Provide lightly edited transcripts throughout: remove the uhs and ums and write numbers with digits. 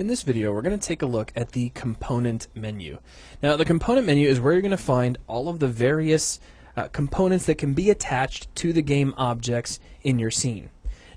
In this video, we're going to take a look at the component menu. Now, the component menu is where you're going to find all of the various components that can be attached to the game objects in your scene.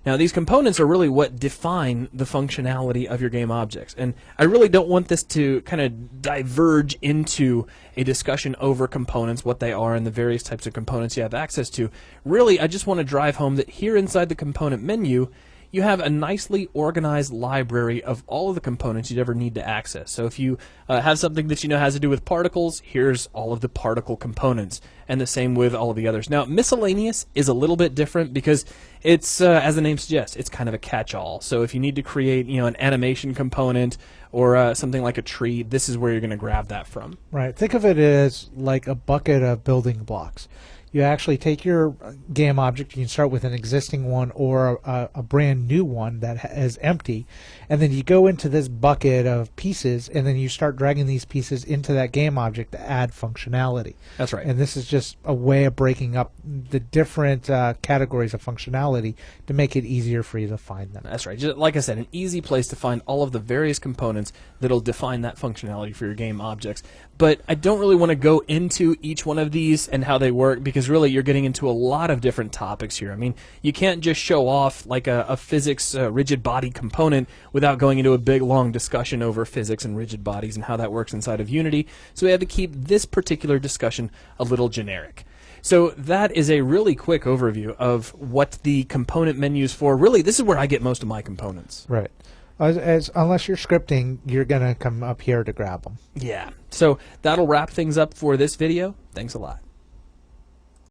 Now, these components are really what define the functionality of your game objects. And I really don't want this to kind of diverge into a discussion over components, what they are, and the various types of components you have access to. Really, I just want to drive home that here inside the component menu, you have a nicely organized library of all of the components you'd ever need to access. So if you have something that you know has to do with particles, here's all of the particle components, and the same with all of the others. Now, miscellaneous is a little bit different because it's, as the name suggests, it's kind of a catch-all. So if you need to create, an animation component or something like a tree, this is where you're going to grab that from. Right. Think of it as like a bucket of building blocks. You actually take your game object, you can start with an existing one or a brand new one that is empty, and then you go into this bucket of pieces, and then you start dragging these pieces into that game object to add functionality. That's right. And this is just a way of breaking up the different categories of functionality to make it easier for you to find them. That's right. Just, like I said, an easy place to find all of the various components that'll define that functionality for your game objects. But I don't really want to go into each one of these and how they work, because really you're getting into a lot of different topics here. I mean, you can't just show off like a physics rigid body component without going into a big long discussion over physics and rigid bodies and how that works inside of Unity. So we have to keep this particular discussion a little generic. So that is a really quick overview of what the component menu is for. Really, this is where I get most of my components. Right. Unless you're scripting, you're going to come up here to grab them. Yeah. So that'll wrap things up for this video. Thanks a lot.